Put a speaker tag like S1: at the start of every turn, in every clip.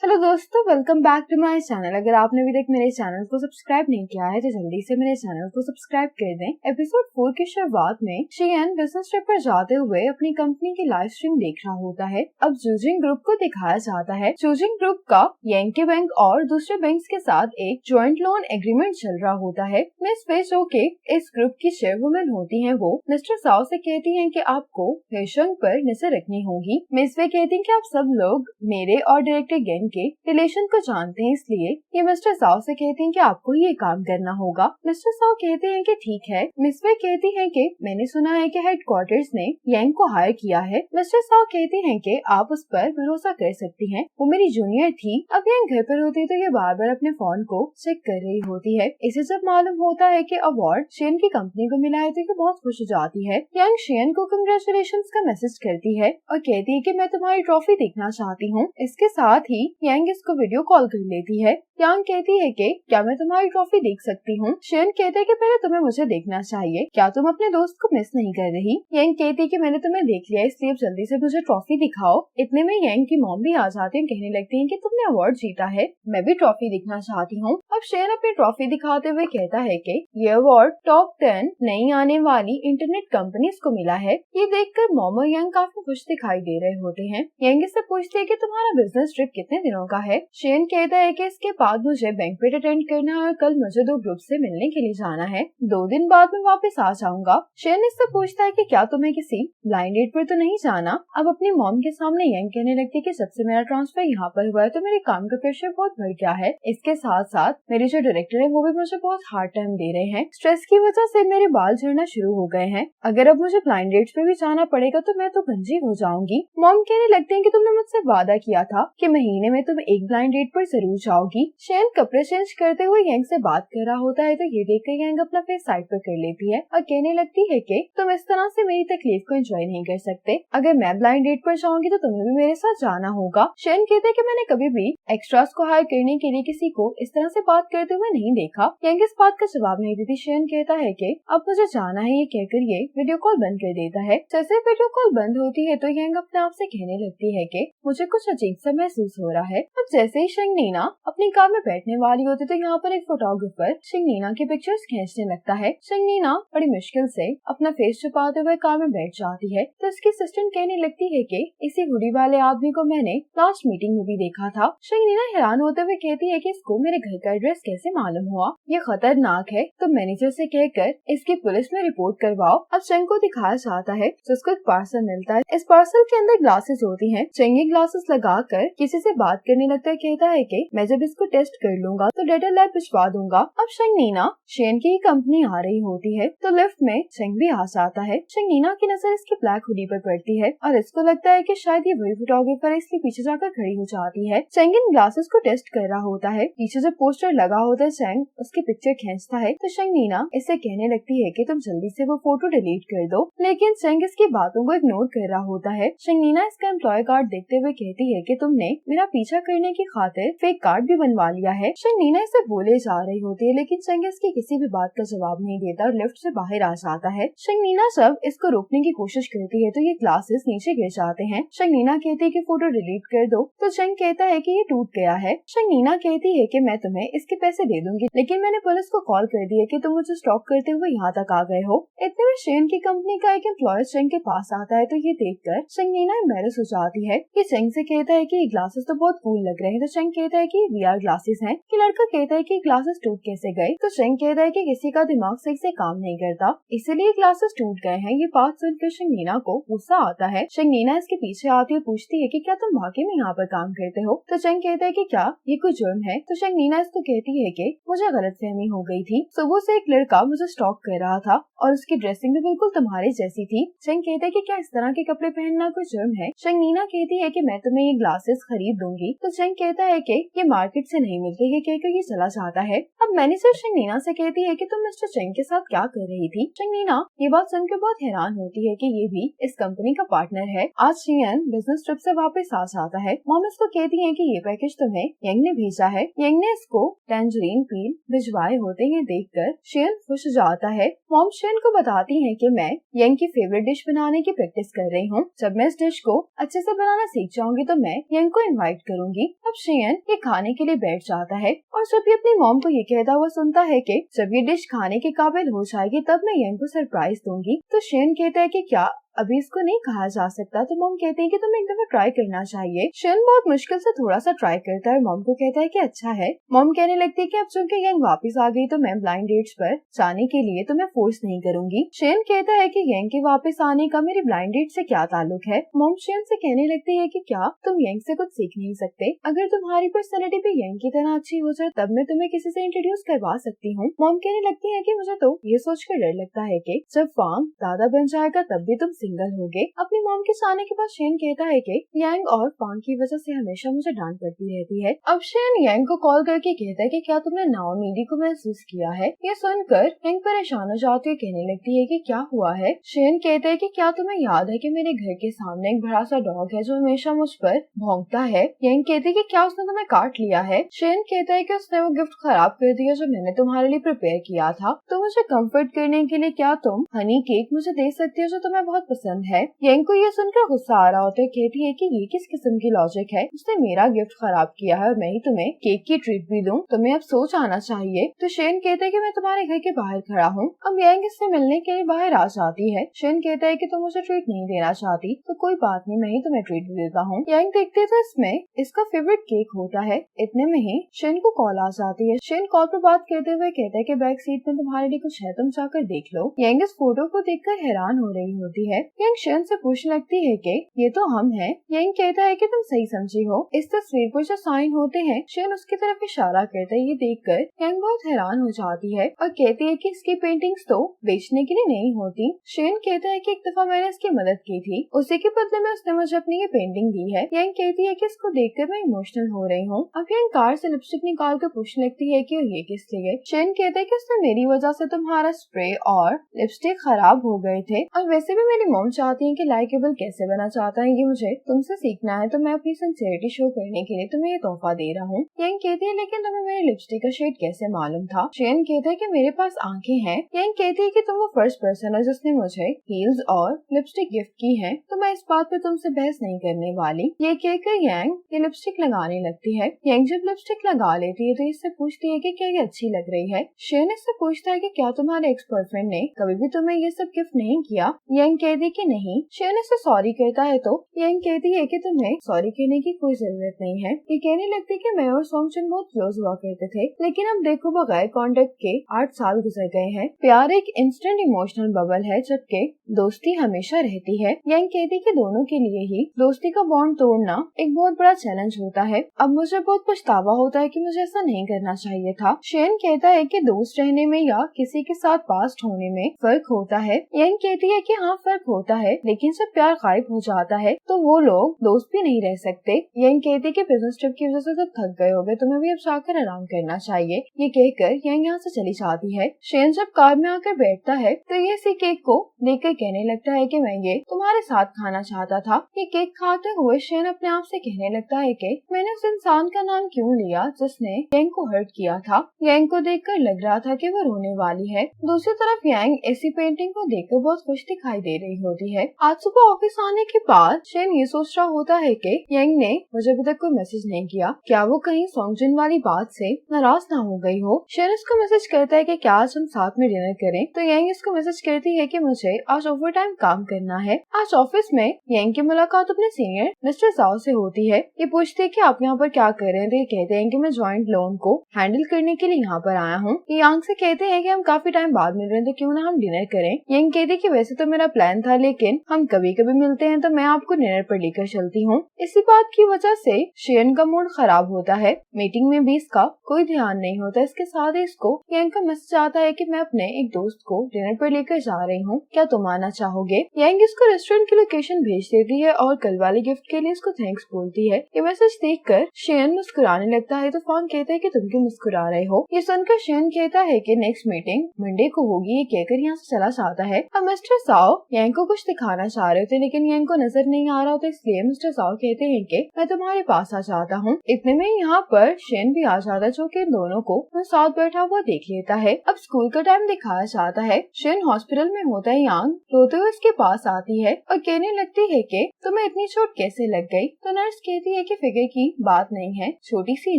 S1: Hello दोस्तों, welcome back to my channel. अगर आपने अभी तक मेरे चैनल को सब्सक्राइब नहीं किया है तो जल्दी से मेरे चैनल को सब्सक्राइब कर दें। एपिसोड 4 की शुरुआत में शियन बिजनेस ट्रिप पर जाते हुए अपनी कंपनी की लाइव स्ट्रीम देख रहा होता है। अब जूजिंग ग्रुप को दिखाया जाता है। जूजिंग ग्रुप का यांकी बैंक और दूसरे बैंक के साथ एक ज्वाइंट लोन एग्रीमेंट चल रहा होता है। मिस वे जो के इस ग्रुप की चेयरवुमन होती है, वो मिस्टर साओ से कहती है कि आपको हेशंग पर नजर रखनी होगी। मिस वे कहती है कि आप सब लोग मेरे और डायरेक्टर गेन के रिलेशन को जानते हैं, इसलिए ये मिस्टर साओ से कहते हैं कि आपको ये काम करना होगा। मिस्टर साओ कहते हैं कि ठीक है। मिस वे कहती है कि मैंने सुना है कि हेडक्वार्टर्स ने यांग को हायर किया है। मिस्टर साओ कहते हैं कि आप उस पर भरोसा कर सकती हैं, वो मेरी जूनियर थी। अब यांग घर पर होती तो ये बार बार अपने फोन को चेक कर रही होती है। इसे जब मालूम होता है कि अवार्ड शियन की कंपनी को मिला है तो ये बहुत खुश हो जाती है। यांग शियन को कंग्रेचुलेशंस का मैसेज करती है और कहती है कि मैं तुम्हारी ट्रॉफी देखना चाहती हूँ। इसके साथ ही यांग इसको वीडियो कॉल कर लेती है। यांग कहती है कि क्या मैं तुम्हारी ट्रॉफी देख सकती हूँ। शियन कहते हैं कि पहले तुम्हें मुझे देखना चाहिए, क्या तुम अपने दोस्त को मिस नहीं कर रही। यांग कहती है कि मैंने तुम्हें देख लिया, इसलिए अब जल्दी से मुझे ट्रॉफी दिखाओ। इतने में यांग की मॉम भी आ जाती है, कहने लगती है कि तुमने अवार्ड जीता है, मैं भी ट्रॉफी देखना चाहती हूँ। अब शियन अपनी ट्रॉफी दिखाते हुए कहता है कि ये अवार्ड टॉप 10 नई आने वाली इंटरनेट कंपनीज को मिला है। ये देखकर मॉम और यांग काफी खुश दिखाई दे रहे होते हैं। यांग इससे पूछती है कि तुम्हारा बिजनेस ट्रिप कितने दिनों का है। शियन कहता है कि इसके बाद मुझे बैंक्वेट अटेंड करना है और कल मुझे 2 ग्रुप से मिलने के लिए जाना है। 2 दिन बाद में वापस आ जाऊंगा। शियन इससे पूछता है कि क्या तुम्हें किसी ब्लाइंड डेट पर तो नहीं जाना। अब अपनी मॉम के सामने यांग कहने लगती है कि सबसे मेरा ट्रांसफर यहाँ पर हुआ है तो मेरे काम का प्रेशर बहुत बढ़ गया है। इसके साथ साथ मेरे जो डायरेक्टर है वो भी मुझे बहुत हार्ड टाइम दे रहे हैं। स्ट्रेस की वजह से मेरे बाल झड़ना शुरू हो गए हैं। अगर अब मुझे ब्लाइंड डेट्स पे भी जाना पड़ेगा तो मैं तो गंजी हो जाऊंगी। मॉम कहने लगते हैं कि तुमने मुझसे वादा किया था कि महीने में तुम एक ब्लाइंड डेट पर जरूर जाओगी। शियन कपड़े चेंज करते हुए यांग से बात कर रहा होता है तो ये देखकर यांग अपना फेस साइड पर कर लेती है और कहने लगती है कि तुम इस तरह से मेरी तकलीफ को एंजॉय नहीं कर सकते। अगर मैं ब्लाइंड डेट पर जाऊंगी तो तुम्हें भी मेरे साथ जाना होगा। शियन कहते हैं कि मैंने कभी भी एक्स्ट्रास को हायर करने के लिए किसी को इस तरह से बात करते हुए नहीं देखा। यांग इस बात का जवाब नहीं देती। शियन कहता है कि अब मुझे जाना है, ये कहकर ये वीडियो कॉल बंद कर देता है। जैसे वीडियो कॉल बंद होती है तो यांग अपने आप से कहने लगती है कि मुझे कुछ अजीब सा महसूस हो रहा है। अब जैसे ही शिंगनीना अपनी कार में बैठने वाली होती तो यहाँ पर एक फोटोग्राफर शिंगनीना की पिक्चर्स खींचने लगता है। शिंगनीना बड़ी मुश्किल से अपना फेस छुपाते हुए कार में बैठ जाती है तो उसकी असिस्टेंट कहने लगती है कि इसी हुडी वाले आदमी को मैंने लास्ट मीटिंग में भी देखा था। शिंगनीना हैरान होते हुए कहती है कि इसको मेरे घर का एड्रेस कैसे मालूम हुआ, ये खतरनाक है, तो मैनेजर से कहकर इसकी पुलिस में रिपोर्ट करवाओ। अब चंग को दिखाया जाता है जिसको एक पार्सल मिलता है। इस पार्सल के अंदर ग्लासेस होती हैं। चंग ये ग्लासेस लगाकर किसी से बात करने लगता है, कहता है कि मैं जब इसको टेस्ट कर लूंगा तो डेटा लैब भिजवा दूंगा। अब शिंगनीना शियन की कंपनी आ रही होती है तो लिफ्ट में चंग भी आ जाता है। शिंगनीना की नजर इसकी ब्लैक हुडी पर पड़ती है और इसको लगता है कि शायद ये वही फोटोग्राफर है, इसलिए पीछे जाकर खड़ी हो जाती है। चंग इन ग्लासेस को टेस्ट कर रहा होता है। पीछे जो पोस्टर लगा होता है चंग उसकी पिक्चर खींचता है तो शिंगनीना इससे कहने लगती है कि तुम जल्दी से वो फोटो डिलीट कर दो, लेकिन चंग इसकी बातों को इग्नोर कर रहा होता है। शिंगनीना इसका एम्प्लॉय कार्ड देखते हुए कहती है कि तुमने मेरा पीछा करने की खातिर फेक कार्ड भी बनवा लिया है। शिंगनीना इसे बोले जा रही होती है लेकिन चंग इसकी किसी भी बात का जवाब नहीं देता और लिफ्ट से बाहर आ जाता है। शिंगनीना जब इसको रोकने की कोशिश करती है तो ये ग्लासेस नीचे गिर जाते हैं। शिंगनीना कहती है कि फोटो डिलीट कर दो तो चंग कहता है कि ये टूट गया है। शिंगनीना कहती है कि मैं तुम्हें इसके पैसे दे दूंगी, लेकिन मैंने पुलिस को कॉल कर दिया कि तुम मुझे स्टॉक करते हुए यहाँ तक आ गए हो। इतने में शियन की कंपनी का एक एम्प्लॉय चंग के पास आता है तो ये देखकर शिंगनीना एम्बैरेस हो जाती है। ये चंग से कहता है कि ये ग्लासेस तो बहुत कूल लग रहे हैं तो चंग कहता है कि ये VR ग्लासेस हैं। कि लड़का कहता है कि ग्लासेस टूट कैसे गए तो चंग कहता है कि किसी का दिमाग सही से काम नहीं करता, इसीलिए ग्लासेस टूट गए हैं। ये बात सुनकर शिंगनीना को गुस्सा आता है। शिंगनीना इसके पीछे आती है, पूछती है कि क्या तुम वाकई में यहाँ पर काम करते हो तो चंग कहता है कि क्या ये कोई जुर्म है तो शिंगनीना इसको कहती है कि मुझे गलतफहमी हो गई थी, सुबह से एक लड़का मुझे स्टॉक कर रहा था और उसकी ड्रेसिंग भी बिल्कुल तुम्हारे जैसी थी। चंग कहता है कि क्या इस तरह के कपड़े पहनना कोई जुर्म है। शिंगनीना कहती है कि मैं तुम्हें ये ग्लासेस खरीद दूंगी तो चंग कहता है कि ये मार्केट से नहीं मिलते, ये कहकर ये चला जाता है। अब मैनेजर शिंगनीना से कहती है कि तुम मिस्टर चंग के साथ क्या कर रही थी। शिंगनीना ये बात सुनकर बहुत हैरान होती है कि ये भी इस कंपनी का पार्टनर है। आज शियन बिजनेस ट्रिप से वापस आ जाता है। मॉम इसको कहती है कि ये पैकेज तुम्हें यंग ने भेजा है। यंग ने इसको टैंजरीन पील भिजवाए होते हैं देखकर शियन खुश हो जाता है। मॉम शियन को बताती है कि मैं यंग की फेवरेट डिश बनाने की प्रैक्टिस कर रही हूँ। जब मैं इस डिश को अच्छे से बनाना सीख जाऊंगी तो मैं यंग को इनवाइट करूंगी। अब शेयन ये खाने के लिए बैठ जाता है और जब ये अपनी मॉम को ये कहता हुआ सुनता है कि जब ये डिश खाने के काबिल हो जाएगी तब मैं यंग को सरप्राइज दूंगी, तो शेयन कहता है कि क्या अभी इसको नहीं कहा जा सकता। तो मॉम कहते हैं कि तुम्हें एक दफा ट्राई करना चाहिए। शेयन बहुत मुश्किल से थोड़ा सा ट्राई करता है और मॉम को कहता है कि अच्छा है। मॉम कहने लगती है कि अब चूंकि यंग वापस आ गई तो मैं ब्लाइंड डेट्स पर जाने के लिए तुम्हें फोर्स नहीं करूंगी। शेयन कहता है कि यंग के वापस आने का मेरी ब्लाइंड डेट से क्या ताल्लुक है। मॉम शेयन से कहने लगती है कि क्या तुम यंग से कुछ सीख नहीं सकते? अगर तुम्हारी पर्सनैलिटी भी यंग की तरह अच्छी हो जाए तब मैं तुम्हें किसी से इंट्रोड्यूस करवा सकती हूँ। मॉम कहने लगती है कि मुझे तो ये सोचकर डर लगता है कि जब फार्म दादा बन जाएगा तब भी तुम सिंगल होगे। अपनी मॉम के जाने के बाद शेन कहता है कि यंग और फांग की वजह से हमेशा मुझे डांट पड़ती रहती है। अब शेन यंग को कॉल करके कहता है कि क्या तुमने नाओमीडी को महसूस किया है? ये सुनकर यंग परेशान हो जाती है, कहने लगती है कि क्या हुआ है। शेन कहता है कि क्या तुम्हें याद है कि मेरे घर के सामने एक बड़ा सा डॉग है जो हमेशा मुझ पर भौंकता है? यंग कहती है कि क्या उसने तुम्हें काट लिया है? शेन कहता है कि उसने वो गिफ्ट खराब कर दिया जो मैंने तुम्हारे लिए प्रिपेयर किया था। तो मुझे कम्फर्ट करने के लिए क्या तुम हनी केक मुझे दे सकती हो जो तुम्हें बहुत पसंद है? यंग को ये सुनकर गुस्सा आ रहा होता है, कहती है कि ये किस किस्म की लॉजिक है, उसने मेरा गिफ्ट खराब किया है और मैं ही तुम्हें केक की ट्रीट भी दूं, तुम्हें अब सोच आना चाहिए। तो शेन कहता है कि मैं तुम्हारे घर के बाहर खड़ा हूँ। अब यंग इससे मिलने के लिए बाहर आ जाती है। शेन कहता है कि तुम मुझे ट्रीट नहीं देना चाहती तो कोई बात नहीं, मैं ही तुम्हें ट्रीट दे देता हूँ। यंग देखते तो इसमें इसका फेवरेट केक होता है। इतने में ही शेन को कॉल आ जाती है। शेन कॉल पर बात करते हुए कहता है कि बैक सीट में तुम्हारे लिए कुछ है, तुम जाकर देख लो। यंग इस फोटो को देखकर हैरान हो रही होती है। यंग शेन से पूछने लगती है कि ये तो हम हैं। यंग कहता है कि तुम सही समझी हो, इस तस्वीर पर जो साइन होते हैं। शेन उसकी तरफ इशारा करता है। ये देखकर यंग बहुत हैरान हो जाती है और कहती है कि इसकी पेंटिंग्स तो बेचने के लिए नहीं होती। शेन कहता है कि एक दफा मैंने इसकी मदद की थी, उसी के बदले में उसने मुझे अपनी ये पेंटिंग दी है। यंग कहती है कि इसको देखकर मैं इमोशनल हो रही हूँ। अब यंग कार से लिपस्टिक निकाल कर पूछने लगती है कि ये किस लिए। शेन कहता है कि उसने मेरी वजह से तुम्हारा स्प्रे और लिपस्टिक खराब हो गए थे और वैसे भी मेरी मॉम चाहती है कि लाइकेबल कैसे बना चाहता है ये मुझे तुमसे सीखना है, तो मैं अपनी सिंसियरिटी शो करने के लिए तुम्हें ये तोहफा दे रहा हूँ। यंग कहती है लेकिन तुम्हें मेरी लिपस्टिक का शेड कैसे मालूम था? शेन कहता है कि मेरे पास आंखें हैं। यंग कहती है कि तुम वो फर्स्ट पर्सन हो जिसने मुझे हील्स और लिपस्टिक गिफ्ट की है, तो मैं इस बात पर तुमसे बहस नहीं करने वाली। ये कहकर यंग ये लिपस्टिक लगाने लगती है। यंग जब लिपस्टिक लगा लेती है तो इससे पूछती है कि क्या ये अच्छी लग रही है। शेन इससे पूछता है कि क्या तुम्हारे एक्स बॉयफ्रेंड ने कभी भी तुम्हें ये सब गिफ्ट नहीं किया? यंग कहती है कि नहीं। शेन इससे सॉरी कहता है तो यंग कहती है कि तुम्हें सॉरी कहने की कोई जरूरत नहीं है। ये कहने लगती है कि मैं और सोंगचुन बहुत क्लोज हुआ करते थे, लेकिन अब देखो बगैर कॉन्टेक्ट के 8 साल गुजर गए हैं। प्यार एक इंस्टेंट इमोशनल बबल है जबकि दोस्ती हमेशा रहती है। यंग कहती है कि दोनों के लिए ही दोस्ती का बॉन्ड तोड़ना एक बहुत बड़ा चैलेंज होता है। अब मुझे बहुत पछतावा होता है कि मुझे ऐसा नहीं करना चाहिए था। शेन कहता है कि दोस्त रहने में या किसी के साथ पास्ट होने में फर्क होता है। यंग कहती है कि हाँ फर्क होता है, लेकिन जब प्यार गायब हो जाता है तो वो लोग दोस्त भी नहीं रह सकते। यंग कहती है कि बिजनेस ट्रिप की वजह से सब थक गए होगे, तुम्हें भी अब जाकर आराम करना चाहिए। ये कहकर यंग यहाँ से चली जाती है। शेन जब कार में आकर बैठता है तो ये इसी केक को लेकर कहने लगता है कि मैं ये तुम्हारे साथ खाना चाहता था। ये केक खाते हुए शेन अपने आप से कहने लगता है कि मैंने उस इंसान का नाम क्यों लिया जिसने यंग को हर्ट किया था। यंग को देखकर लग रहा था कि वो रोने वाली है। दूसरी तरफ यंग ऐसी पेंटिंग को देखकर बहुत खुश दिखाई दे रही होती है। आज सुबह ऑफिस आने के बाद शेन ये सोच रहा होता है कि यंग ने मुझे अभी तक कोई मैसेज नहीं किया, क्या वो कहीं सोंगजुन वाली बात से नाराज ना हो गई हो। शेन इसको मैसेज करता है कि क्या आज हम साथ में डिनर करें, तो यंग इसको मैसेज करती है कि मुझे आज ओवर टाइम काम करना है। आज ऑफिस में यंग की मुलाकात अपने सीनियर मिस्टर जाओ से होती है। ये पूछते हैं कि आप यहाँ पर क्या कर रहे हैं, तो ये कहते हैं कि मैं ज्वाइंट लोन को हैंडल करने के लिए यहाँ पर आया हूँ। यंग से कहते हैं कि हम काफी टाइम बाद मिल रहे थे, क्यों ना हम डिनर करें। यंग कहती है कि वैसे तो मेरा प्लान था, लेकिन हम कभी कभी मिलते हैं तो मैं आपको डिनर पर लेकर चलती हूँ। इसी बात की वजह से शेन का मूड खराब होता है। मीटिंग में भी इसका कोई ध्यान नहीं होता। इसके साथ ही इसको यंग का मैसेज आता है कि मैं अपने एक दोस्त को डिनर पर लेकर जा रही हूँ, क्या तुम आना चाहोगे। यंग इसको रेस्टोरेंट की लोकेशन भेज देती है और कल वाले गिफ्ट के लिए इसको थैंक्स बोलती है। ये मैसेज देखकर शेन मुस्कुराने लगता है तो फांग कहता है कि तुम क्यों मुस्कुरा रहे हो। ये सुनकर शेन कहता है कि नेक्स्ट मीटिंग मंडे को होगी। ये कहकर यहाँ से चला जाता है। अब मिस्टर साओ यंग यांग को कुछ दिखाना चाह रहे थे लेकिन यांग को नजर नहीं आ रहा होता, इसलिए मिस्टर जाओ कहते हैं कि मैं तुम्हारे पास आ जाता हूँ। इतने में यहाँ पर शेन भी आ जाता है जो कि इन दोनों को साथ बैठा हुआ देख लेता है। अब स्कूल का टाइम दिखाया जाता है। शेन हॉस्पिटल में होता है। यांग रोते हुए उसके पास आती है और कहने लगती है कि तुम्हें इतनी चोट कैसे लग गई। तो नर्स कहती है कि फिक्र की बात नहीं है, छोटी सी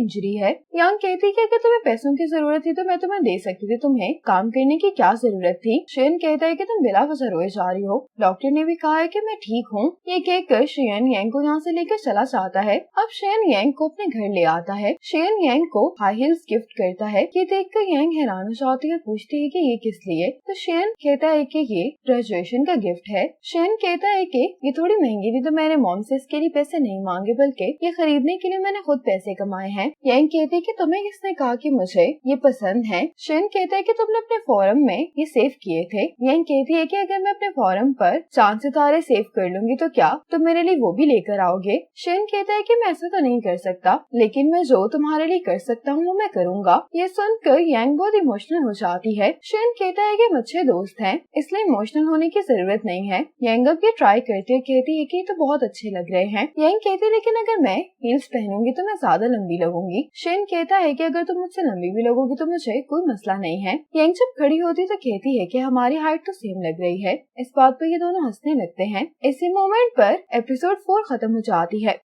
S1: इंजरी है। यांग कहती है कि अगर तुम्हें पैसों की जरूरत थी तो मैं तुम्हें दे सकती थी, तुम्हें काम करने की क्या जरूरत थी। शेन कहता है कि तुम बिला वजह रोए जा रही हो, डॉक्टर ने भी कहा है कि मैं ठीक हूँ। ये कहकर शेन यांग को यहाँ से लेकर चला जाता है। अब शेन यांग को अपने घर ले आता है। शेन यांग को हाई हील्स गिफ्ट करता है। ये देखकर यांग हैरान हो जाती है, पूछती है कि ये किस लिए। तो शेन कहता है कि ये ग्रेजुएशन का गिफ्ट है। शेन कहता है कि ये थोड़ी महंगी थी तो मैंने मॉम से इसके लिए पैसे नहीं मांगे, बल्कि ये खरीदने के लिए मैंने खुद पैसे कमाए हैं। यांग कहती है कि तुम्हें किसने कहा कि मुझे ये पसंद है। शेन कहता है कि तुमने अपने फोरम में ये सेव किए थे। यांग कहती है कि अगर मैं अपने फोरम पर चांद सितारे सेव कर लूंगी तो क्या तुम मेरे लिए वो भी लेकर आओगे। शेन कहता है कि मैं ऐसा तो नहीं कर सकता, लेकिन मैं जो तुम्हारे लिए कर सकता हूँ वो मैं करूँगा। ये सुनकर यांग बहुत इमोशनल हो जाती है। शेन कहता है कि मुझे दोस्त हैं, इसलिए इमोशनल होने की जरूरत नहीं है। यांग अब ये ट्राई करती है, कहती है कि ये तो बहुत अच्छे लग रहे हैं। यांग कहती है लेकिन अगर मैं हील्स पहनूंगी तो मैं ज्यादा लंबी लगूंगी। शेन कहता है कि अगर तुम मुझसे लंबी भी लगोगी तो मुझे कोई मसला नहीं है। यांग जब खड़ी होती तो कहती है कि हमारी हाइट तो सेम लग रही है। इस बात पर ये दोनों हंसने लगते हैं। इसी मोमेंट पर एपिसोड 4 खत्म हो जाती है।